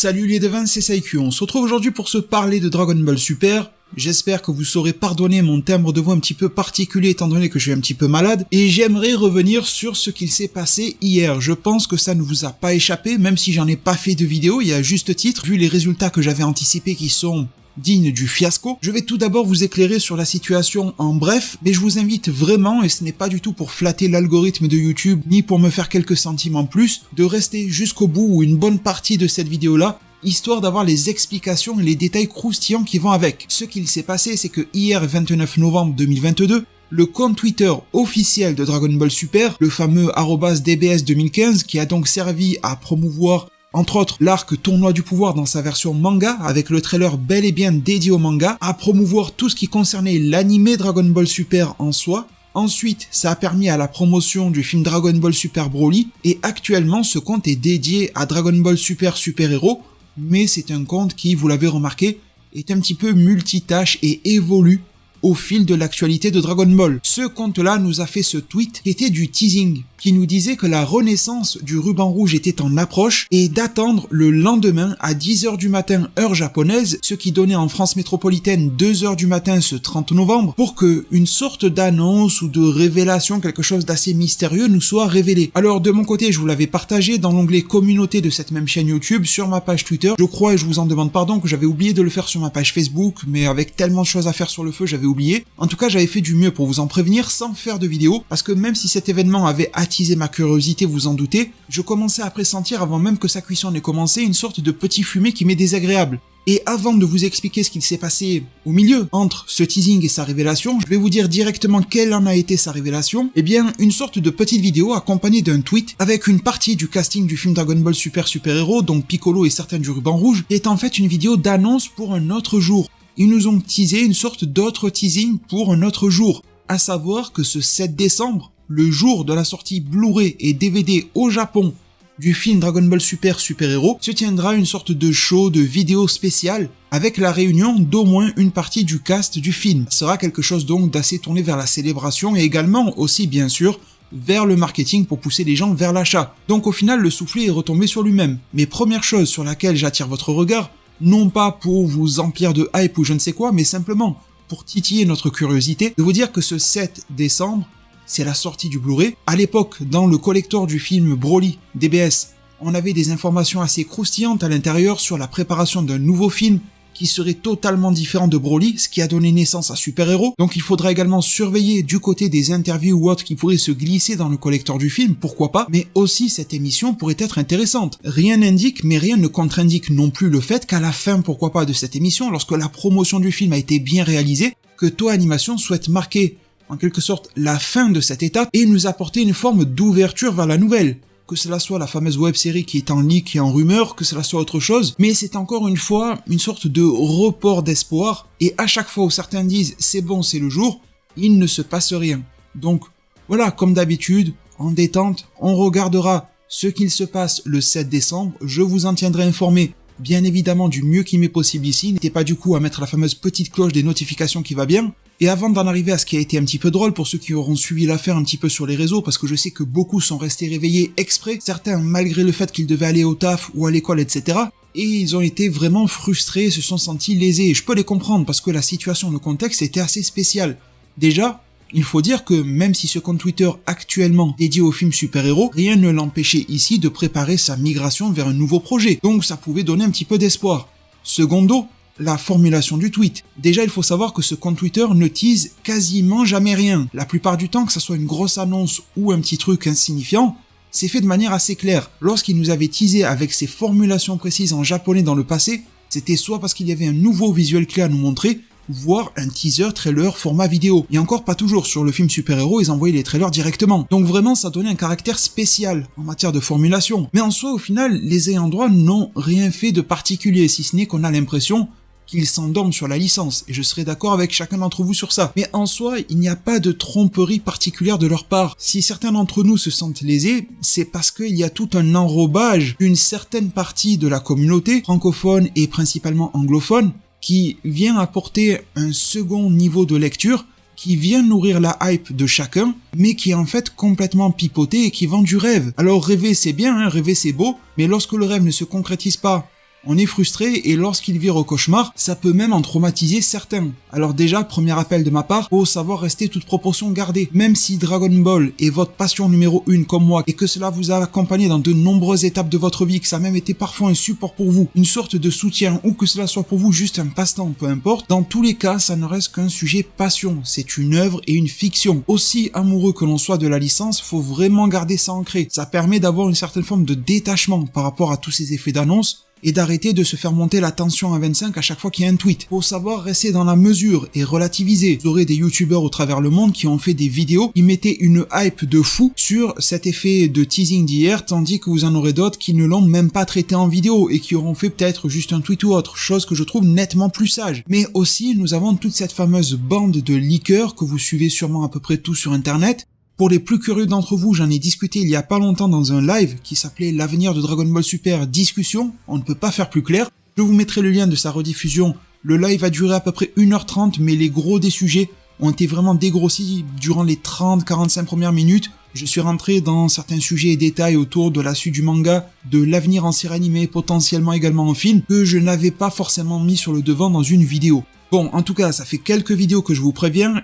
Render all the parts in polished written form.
Salut les devins, c'est Saikyu, on se retrouve aujourd'hui pour se parler de Dragon Ball Super. J'espère que vous saurez pardonner mon timbre de voix un petit peu particulier étant donné que je suis un petit peu malade. Et j'aimerais revenir sur ce qu'il s'est passé hier. Je pense que ça ne vous a pas échappé, même si j'en ai pas fait de vidéo, il y a juste titre, vu les résultats que j'avais anticipés qui sont digne du fiasco. Je vais tout d'abord vous éclairer sur la situation en bref, mais je vous invite vraiment, et ce n'est pas du tout pour flatter l'algorithme de YouTube, ni pour me faire quelques centimes en plus, de rester jusqu'au bout ou une bonne partie de cette vidéo-là, histoire d'avoir les explications et les détails croustillants qui vont avec. Ce qu'il s'est passé, c'est que hier, 29 novembre 2022, le compte Twitter officiel de Dragon Ball Super, le fameux @dbs2015, qui a donc servi à promouvoir entre autres l'arc Tournoi du Pouvoir dans sa version manga, avec le trailer bel et bien dédié au manga, à promouvoir tout ce qui concernait l'animé Dragon Ball Super en soi. Ensuite, ça a permis à la promotion du film Dragon Ball Super Broly, et actuellement ce compte est dédié à Dragon Ball Super Super Héros, mais c'est un compte qui, vous l'avez remarqué, est un petit peu multitâche et évolue au fil de l'actualité de Dragon Ball. Ce compte-là nous a fait ce tweet qui était du teasing, qui nous disait que la renaissance du ruban rouge était en approche et d'attendre le lendemain à 10h du matin heure japonaise, ce qui donnait en France métropolitaine 2h du matin ce 30 novembre, pour que une sorte d'annonce ou de révélation, quelque chose d'assez mystérieux nous soit révélé. Alors de mon côté, je vous l'avais partagé dans l'onglet communauté de cette même chaîne YouTube, sur ma page Twitter. Je crois, et je vous en demande pardon, que j'avais oublié de le faire sur ma page Facebook, mais avec tellement de choses à faire sur le feu, j'avais oublié. En tout cas, j'avais fait du mieux pour vous en prévenir sans faire de vidéo, parce que même si cet événement avait attisé ma curiosité, vous en doutez, je commençais à pressentir avant même que sa cuisson n'ait commencé une sorte de petit fumet qui m'est désagréable. Et avant de vous expliquer ce qu'il s'est passé au milieu, entre ce teasing et sa révélation, je vais vous dire directement quelle en a été sa révélation. Eh bien, une sorte de petite vidéo accompagnée d'un tweet avec une partie du casting du film Dragon Ball Super Super Héros, donc Piccolo et certains du ruban rouge, qui est en fait une vidéo d'annonce pour un autre jour. Ils nous ont teasé une sorte d'autre teasing pour un autre jour, à savoir que ce 7 décembre, le jour de la sortie Blu-ray et DVD au Japon du film Dragon Ball Super Super Héros, se tiendra une sorte de show de vidéo spéciale avec la réunion d'au moins une partie du cast du film. Ce sera quelque chose donc d'assez tourné vers la célébration et également aussi bien sûr vers le marketing pour pousser les gens vers l'achat. Donc au final le soufflet est retombé sur lui-même. Mais première chose sur laquelle j'attire votre regard, non pas pour vous emplir de hype ou je ne sais quoi, mais simplement pour titiller notre curiosité, de vous dire que ce 7 décembre, c'est la sortie du Blu-ray. À l'époque, dans le collector du film Broly DBS, on avait des informations assez croustillantes à l'intérieur sur la préparation d'un nouveau film qui serait totalement différent de Broly, ce qui a donné naissance à Super Héros. Donc il faudra également surveiller du côté des interviews ou autres qui pourraient se glisser dans le collector du film, pourquoi pas, mais aussi cette émission pourrait être intéressante. Rien n'indique, mais rien ne contre-indique non plus le fait qu'à la fin, pourquoi pas, de cette émission, lorsque la promotion du film a été bien réalisée, que Toei Animation souhaite marquer en quelque sorte la fin de cette étape et nous apporter une forme d'ouverture vers la nouvelle. Que cela soit la fameuse web-série qui est en leak et en rumeur, que cela soit autre chose, mais c'est encore une fois une sorte de report d'espoir, et à chaque fois où certains disent c'est bon, c'est le jour, il ne se passe rien. Donc voilà, comme d'habitude, en détente, on regardera ce qu'il se passe le 7 décembre, je vous en tiendrai informé, bien évidemment du mieux qui m'est possible ici, n'hésitez pas du coup à mettre la fameuse petite cloche des notifications qui va bien. Et avant d'en arriver à ce qui a été un petit peu drôle pour ceux qui auront suivi l'affaire un petit peu sur les réseaux, parce que je sais que beaucoup sont restés réveillés exprès, certains malgré le fait qu'ils devaient aller au taf ou à l'école, etc. Et ils ont été vraiment frustrés, se sont sentis lésés, et je peux les comprendre parce que la situation, le contexte était assez spécial. Déjà, il faut dire que même si ce compte Twitter actuellement dédié au film Super Héros, rien ne l'empêchait ici de préparer sa migration vers un nouveau projet, donc ça pouvait donner un petit peu d'espoir. Secondo, la formulation du tweet. Déjà, il faut savoir que ce compte Twitter ne tease quasiment jamais rien. La plupart du temps, que ça soit une grosse annonce ou un petit truc insignifiant, c'est fait de manière assez claire. Lorsqu'il nous avait teasé avec ces formulations précises en japonais dans le passé, c'était soit parce qu'il y avait un nouveau visuel clé à nous montrer, voire un teaser trailer format vidéo. Et encore pas toujours, sur le film Super Héros, ils envoyaient les trailers directement. Donc vraiment, ça donnait un caractère spécial en matière de formulation. Mais en soi, au final, les ayants droit n'ont rien fait de particulier, si ce n'est qu'on a l'impression qu'ils s'endorment sur la licence, et je serai d'accord avec chacun d'entre vous sur ça. Mais en soi, il n'y a pas de tromperie particulière de leur part. Si certains d'entre nous se sentent lésés, c'est parce qu'il y a tout un enrobage d'une certaine partie de la communauté, francophone et principalement anglophone, qui vient apporter un second niveau de lecture, qui vient nourrir la hype de chacun, mais qui est en fait complètement pipoté et qui vend du rêve. Alors rêver c'est bien, hein, rêver c'est beau, mais lorsque le rêve ne se concrétise pas, On est frustré et lorsqu'il vire au cauchemar, ça peut même en traumatiser certains. Alors déjà, premier appel de ma part, faut savoir rester toute proportion gardée. Même si Dragon Ball est votre passion numéro 1 comme moi et que cela vous a accompagné dans de nombreuses étapes de votre vie, que ça a même été parfois un support pour vous, une sorte de soutien ou que cela soit pour vous juste un passe-temps, peu importe, dans tous les cas, ça ne reste qu'un sujet passion. C'est une œuvre et une fiction. Aussi amoureux que l'on soit de la licence, faut vraiment garder ça ancré. Ça permet d'avoir une certaine forme de détachement par rapport à tous ces effets d'annonce et d'arrêter de se faire monter la tension à 25 à chaque fois qu'il y a un tweet. Faut savoir rester dans la mesure et relativiser. Vous aurez des youtubeurs au travers le monde qui ont fait des vidéos qui mettaient une hype de fou sur cet effet de teasing d'hier, tandis que vous en aurez d'autres qui ne l'ont même pas traité en vidéo et qui auront fait peut-être juste un tweet ou autre, chose que je trouve nettement plus sage. Mais aussi, nous avons toute cette fameuse bande de leakers que vous suivez sûrement à peu près tous sur internet. Pour les plus curieux d'entre vous, j'en ai discuté il y a pas longtemps dans un live qui s'appelait L'avenir de Dragon Ball Super Discussion, on ne peut pas faire plus clair. Je vous mettrai le lien de sa rediffusion. Le live a duré à peu près 1h30, mais les gros des sujets ont été vraiment dégrossis durant les 30-45 premières minutes. Je suis rentré dans certains sujets et détails autour de la suite du manga, de l'avenir en série animée, potentiellement également en film, que je n'avais pas forcément mis sur le devant dans une vidéo. Bon, en tout cas, ça fait quelques vidéos que je vous préviens,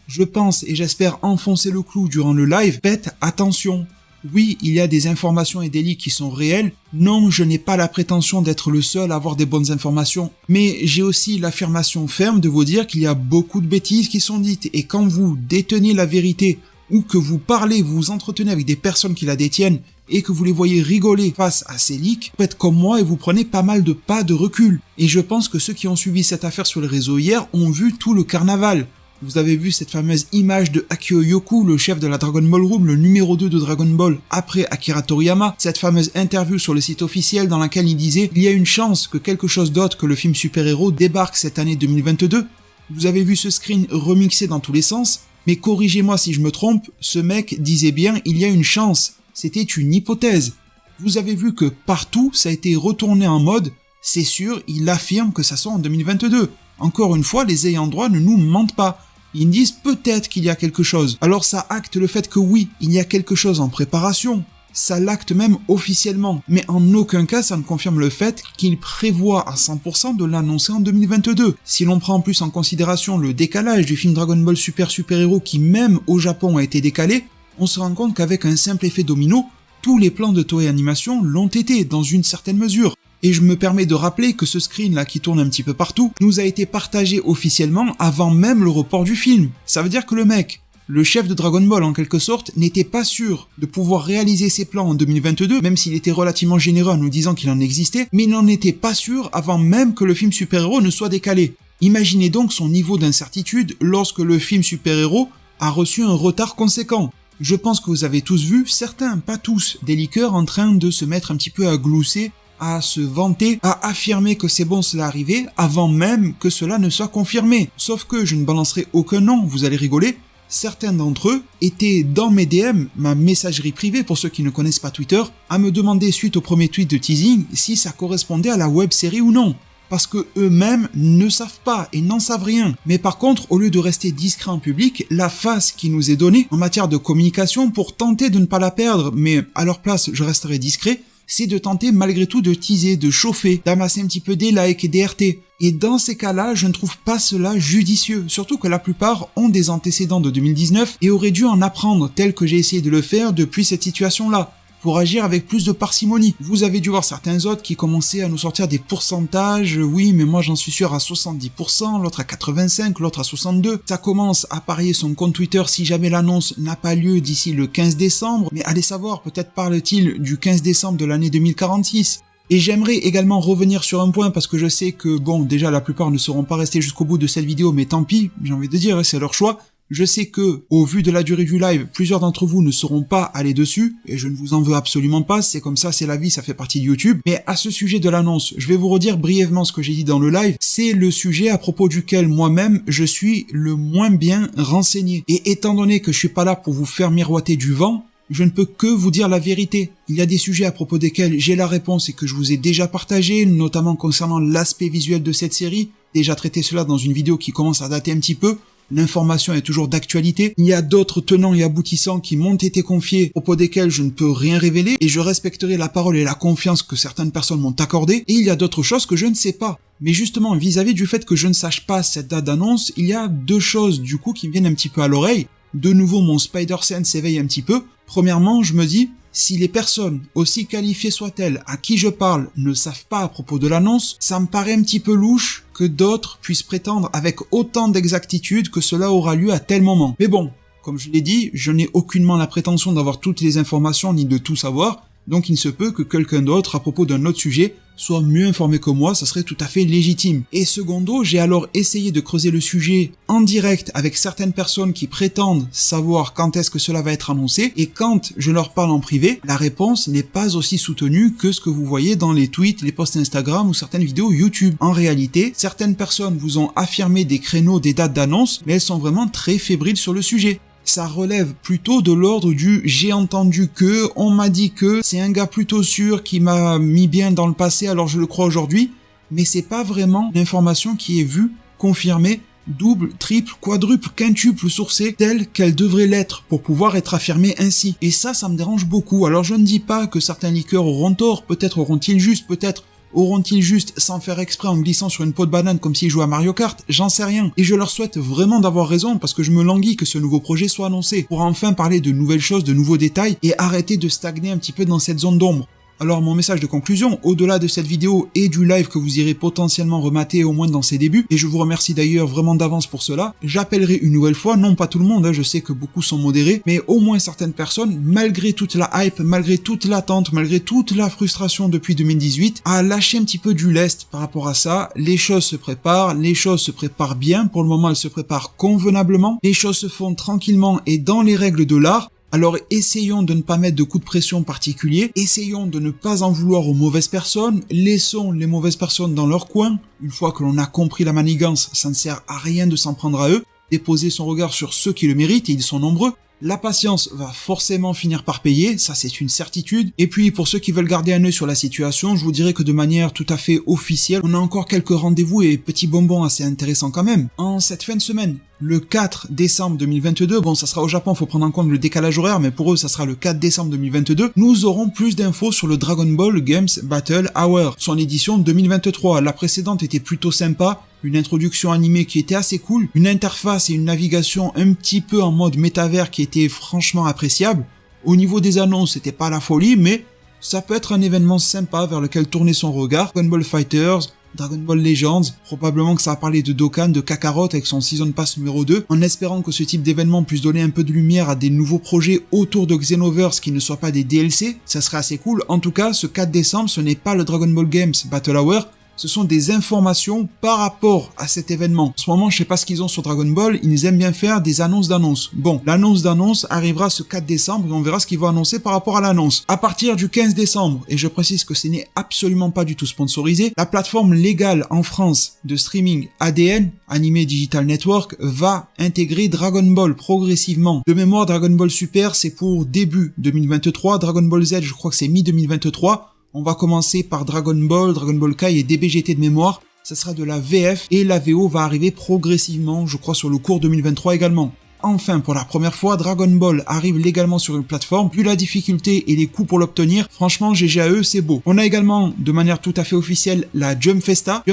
je pense et j'espère enfoncer le clou durant le live. Faites attention. Oui, il y a des informations et des leaks qui sont réels. Non, je n'ai pas la prétention d'être le seul à avoir des bonnes informations. Mais j'ai aussi l'affirmation ferme de vous dire qu'il y a beaucoup de bêtises qui sont dites. Et quand vous détenez la vérité ou que vous parlez, vous vous entretenez avec des personnes qui la détiennent et que vous les voyez rigoler face à ces leaks, faites comme moi et vous prenez pas mal de pas de recul. Et je pense que ceux qui ont suivi cette affaire sur les réseaux hier ont vu tout le carnaval. Vous avez vu cette fameuse image de Akio Yoku, le chef de la Dragon Ball Room, le numéro 2 de Dragon Ball après Akira Toriyama, cette fameuse interview sur le site officiel dans laquelle il disait « Il y a une chance que quelque chose d'autre que le film super-héros débarque cette année 2022 ». Vous avez vu ce screen remixé dans tous les sens, mais corrigez-moi si je me trompe, ce mec disait bien « Il y a une chance ». C'était une hypothèse. Vous avez vu que partout, ça a été retourné en mode « C'est sûr, il affirme que ça sort en 2022 ». Encore une fois, les ayants droit ne nous mentent pas. Ils disent peut-être qu'il y a quelque chose. Alors ça acte le fait que oui, il y a quelque chose en préparation. Ça l'acte même officiellement. Mais en aucun cas ça ne confirme le fait qu'il prévoit à 100% de l'annoncer en 2022. Si l'on prend en plus en considération le décalage du film Dragon Ball Super Super Hero qui même au Japon a été décalé, on se rend compte qu'avec un simple effet domino, tous les plans de Toei Animation l'ont été dans une certaine mesure. Et je me permets de rappeler que ce screen là qui tourne un petit peu partout nous a été partagé officiellement avant même le report du film. Ça veut dire que le mec, le chef de Dragon Ball en quelque sorte, n'était pas sûr de pouvoir réaliser ses plans en 2022, même s'il était relativement généreux en nous disant qu'il en existait, mais il n'en était pas sûr avant même que le film super-héros ne soit décalé. Imaginez donc son niveau d'incertitude lorsque le film super-héros a reçu un retard conséquent. Je pense que vous avez tous vu, certains, pas tous, des leakers en train de se mettre un petit peu à glousser, à se vanter, à affirmer que c'est bon cela arrivé avant même que cela ne soit confirmé. Sauf que je ne balancerai aucun nom, vous allez rigoler. Certains d'entre eux étaient dans mes DM, ma messagerie privée pour ceux qui ne connaissent pas Twitter, à me demander suite au premier tweet de teasing si ça correspondait à la web série ou non. Parce que eux-mêmes ne savent pas et n'en savent rien. Mais par contre, au lieu de rester discret en public, la face qui nous est donnée en matière de communication pour tenter de ne pas la perdre, mais à leur place je resterai discret, c'est de tenter malgré tout de teaser, de chauffer, d'amasser un petit peu des likes et des RT. Et dans ces cas-là, je ne trouve pas cela judicieux, surtout que la plupart ont des antécédents de 2019 et auraient dû en apprendre tel que j'ai essayé de le faire depuis cette situation-là, pour agir avec plus de parcimonie. Vous avez dû voir certains autres qui commençaient à nous sortir des pourcentages, oui mais moi j'en suis sûr à 70%, l'autre à 85%, l'autre à 62%. Ça commence à parier son compte Twitter si jamais l'annonce n'a pas lieu d'ici le 15 décembre, mais allez savoir, peut-être parle-t-il du 15 décembre de l'année 2046. Et j'aimerais également revenir sur un point parce que je sais que, bon, déjà la plupart ne seront pas restés jusqu'au bout de cette vidéo, mais tant pis, j'ai envie de dire, c'est leur choix. Je sais que, au vu de la durée du live, plusieurs d'entre vous ne seront pas allés dessus, et je ne vous en veux absolument pas, c'est comme ça, c'est la vie, ça fait partie de YouTube. Mais à ce sujet de l'annonce, je vais vous redire brièvement ce que j'ai dit dans le live, c'est le sujet à propos duquel moi-même je suis le moins bien renseigné. Et étant donné que je suis pas là pour vous faire miroiter du vent, je ne peux que vous dire la vérité. Il y a des sujets à propos desquels j'ai la réponse et que je vous ai déjà partagé, notamment concernant l'aspect visuel de cette série, déjà traité cela dans une vidéo qui commence à dater un petit peu. l'information est toujours d'actualité. Il y a d'autres tenants et aboutissants qui m'ont été confiés, au propos desquels je ne peux rien révéler, et je respecterai la parole et la confiance que certaines personnes m'ont accordée, et il y a d'autres choses que je ne sais pas. Mais justement, vis-à-vis du fait que je ne sache pas cette date d'annonce, il y a deux choses du coup qui me viennent un petit peu à l'oreille. De nouveau, mon Spider Sense s'éveille un petit peu. Premièrement, je me dis, si les personnes, aussi qualifiées soient-elles, à qui je parle, ne savent pas à propos de l'annonce, ça me paraît un petit peu louche que d'autres puissent prétendre avec autant d'exactitude que cela aura lieu à tel moment. Mais bon, comme je l'ai dit, je n'ai aucunement la prétention d'avoir toutes les informations ni de tout savoir, donc il se peut que quelqu'un d'autre, à propos d'un autre sujet, soit mieux informé que moi, ça serait tout à fait légitime. Et secondo, j'ai alors essayé de creuser le sujet en direct avec certaines personnes qui prétendent savoir quand est-ce que cela va être annoncé, et quand je leur parle en privé, la réponse n'est pas aussi soutenue que ce que vous voyez dans les tweets, les posts Instagram ou certaines vidéos YouTube. En réalité, certaines personnes vous ont affirmé des créneaux, des dates d'annonce, mais elles sont vraiment très fébriles sur le sujet. Ça relève plutôt de l'ordre du j'ai entendu que, on m'a dit que, c'est un gars plutôt sûr qui m'a mis bien dans le passé alors je le crois aujourd'hui, mais c'est pas vraiment l'information qui est vue, confirmée, double, triple, quadruple, quintuple sourcée telle qu'elle devrait l'être pour pouvoir être affirmée ainsi. Et ça me dérange beaucoup. Alors je ne dis pas que certains leakers auront tort, peut-être auront-ils juste, peut-être auront-ils juste sans faire exprès en glissant sur une peau de banane comme s'ils jouaient à Mario Kart, j'en sais rien. Et je leur souhaite vraiment d'avoir raison parce que je me languis que ce nouveau projet soit annoncé pour enfin parler de nouvelles choses, de nouveaux détails et arrêter de stagner un petit peu dans cette zone d'ombre. Alors mon message de conclusion, au-delà de cette vidéo et du live que vous irez potentiellement remater au moins dans ses débuts, et je vous remercie d'ailleurs vraiment d'avance pour cela, j'appellerai une nouvelle fois, non pas tout le monde, je sais que beaucoup sont modérés, mais au moins certaines personnes, malgré toute la hype, malgré toute l'attente, malgré toute la frustration depuis 2018, à lâcher un petit peu du lest par rapport à ça. Les choses se préparent bien, pour le moment elles se préparent convenablement, les choses se font tranquillement et dans les règles de l'art. Alors essayons de ne pas mettre de coups de pression particuliers, essayons de ne pas en vouloir aux mauvaises personnes, laissons les mauvaises personnes dans leur coin. Une fois que l'on a compris la manigance, ça ne sert à rien de s'en prendre à eux, déposer son regard sur ceux qui le méritent, et ils sont nombreux. La patience va forcément finir par payer, ça c'est une certitude. Et puis pour ceux qui veulent garder un œil sur la situation, je vous dirais que de manière tout à fait officielle, on a encore quelques rendez-vous et petits bonbons assez intéressants quand même. En cette fin de semaine, le 4 décembre 2022, bon ça sera au Japon, faut prendre en compte le décalage horaire, mais pour eux ça sera le 4 décembre 2022, nous aurons plus d'infos sur le Dragon Ball Games Battle Hour, son édition 2023. La précédente était plutôt sympa, une introduction animée qui était assez cool, une interface et une navigation un petit peu en mode métavers qui était franchement appréciable. Au niveau des annonces, c'était pas la folie, mais ça peut être un événement sympa vers lequel tourner son regard. Dragon Ball Fighters, Dragon Ball Legends, probablement que ça va parler de Dokkan, de Kakarot avec son Season Pass numéro 2, en espérant que ce type d'événement puisse donner un peu de lumière à des nouveaux projets autour de Xenoverse qui ne soient pas des DLC, ça serait assez cool. En tout cas, ce 4 décembre, ce n'est pas le Dragon Ball Games Battle Hour, ce sont des informations par rapport à cet événement. En ce moment, je sais pas ce qu'ils ont sur Dragon Ball, ils aiment bien faire des annonces d'annonces. Bon, l'annonce d'annonce arrivera ce 4 décembre et on verra ce qu'ils vont annoncer par rapport à l'annonce. À partir du 15 décembre, et je précise que ce n'est absolument pas du tout sponsorisé, la plateforme légale en France de streaming ADN, Anime Digital Network, va intégrer Dragon Ball progressivement. De mémoire, Dragon Ball Super, c'est pour début 2023, Dragon Ball Z, je crois que c'est mi-2023, on va commencer par Dragon Ball Kai et DBGT de mémoire, ça sera de la VF et la VO va arriver progressivement, je crois sur le cours 2023 également. Enfin, pour la première fois, Dragon Ball arrive légalement sur une plateforme, vu la difficulté et les coûts pour l'obtenir, franchement GG à eux, c'est beau. On a également, de manière tout à fait officielle, la Jump Festa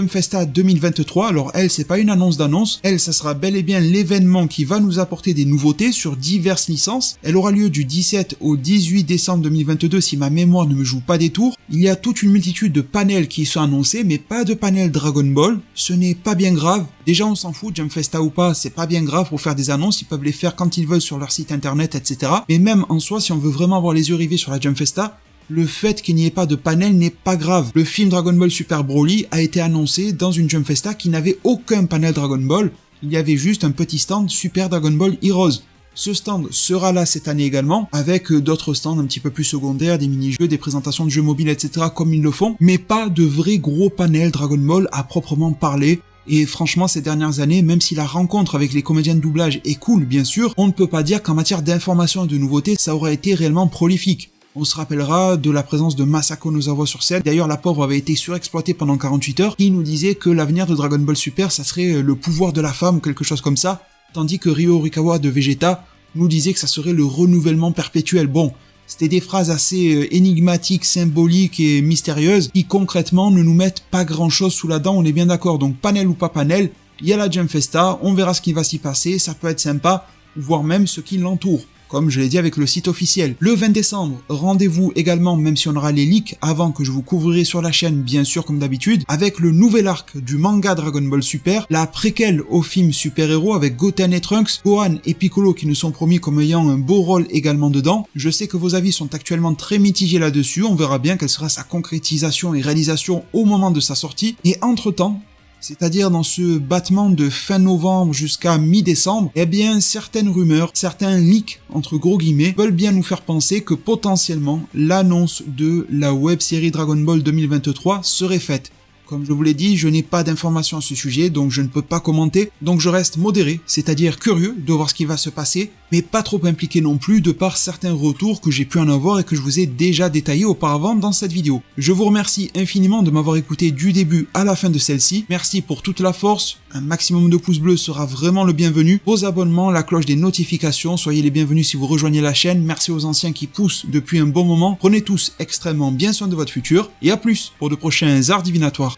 2023, alors elle, c'est pas une annonce d'annonce, elle, ça sera bel et bien l'événement qui va nous apporter des nouveautés sur diverses licences. Elle aura lieu du 17 au 18 décembre 2022 si ma mémoire ne me joue pas des tours. Il y a toute une multitude de panels qui sont annoncés, mais pas de panel Dragon Ball, ce n'est pas bien grave. Déjà on s'en fout, Jump Festa ou pas, c'est pas bien grave pour faire des annonces, ils peuvent les faire quand ils veulent sur leur site internet, etc. Mais même en soi, si on veut vraiment avoir les yeux rivés sur la Jump Festa, le fait qu'il n'y ait pas de panel n'est pas grave. Le film Dragon Ball Super Broly a été annoncé dans une Jump Festa qui n'avait aucun panel Dragon Ball, il y avait juste un petit stand Super Dragon Ball Heroes. Ce stand sera là cette année également, avec d'autres stands un petit peu plus secondaires, des mini-jeux, des présentations de jeux mobiles, etc. comme ils le font, mais pas de vrais gros panels Dragon Ball à proprement parler. Et franchement, ces dernières années, même si la rencontre avec les comédiens de doublage est cool, bien sûr, on ne peut pas dire qu'en matière d'information et de nouveautés, ça aurait été réellement prolifique. On se rappellera de la présence de Masako Nozawa sur scène. D'ailleurs, la pauvre avait été surexploitée pendant 48 heures. Qui nous disait que l'avenir de Dragon Ball Super, ça serait le pouvoir de la femme ou quelque chose comme ça. tandis que Ryo Horikawa de Vegeta nous disait que ça serait le renouvellement perpétuel. Bon, c'était des phrases assez énigmatiques, symboliques et mystérieuses qui concrètement ne nous mettent pas grand chose sous la dent, on est bien d'accord. Donc panel ou pas panel, il y a la Jump Festa, on verra ce qui va s'y passer, ça peut être sympa, voire même ce qui l'entoure, comme je l'ai dit avec le site officiel. Le 20 décembre, rendez-vous également, même si on aura les leaks avant que je vous couvrirai sur la chaîne, bien sûr comme d'habitude, avec le nouvel arc du manga Dragon Ball Super, la préquelle au film super-héros avec Goten et Trunks, Gohan et Piccolo qui nous sont promis comme ayant un beau rôle également dedans. Je sais que vos avis sont actuellement très mitigés là-dessus, on verra bien quelle sera sa concrétisation et réalisation au moment de sa sortie, et entre-temps, c'est-à-dire dans ce battement de fin novembre jusqu'à mi-décembre, eh bien certaines rumeurs, certains leaks entre gros guillemets, veulent bien nous faire penser que potentiellement l'annonce de la web-série Dragon Ball 2023 serait faite. Comme je vous l'ai dit, je n'ai pas d'informations à ce sujet, donc je ne peux pas commenter, donc je reste modéré, c'est-à-dire curieux de voir ce qui va se passer, mais pas trop impliqué non plus de par certains retours que j'ai pu en avoir et que je vous ai déjà détaillés auparavant dans cette vidéo. Je vous remercie infiniment de m'avoir écouté du début à la fin de celle-ci, merci pour toute la force, un maximum de pouces bleus sera vraiment le bienvenu, vos abonnements, la cloche des notifications, soyez les bienvenus si vous rejoignez la chaîne, merci aux anciens qui poussent depuis un bon moment, prenez tous extrêmement bien soin de votre futur, et à plus pour de prochains arts divinatoires.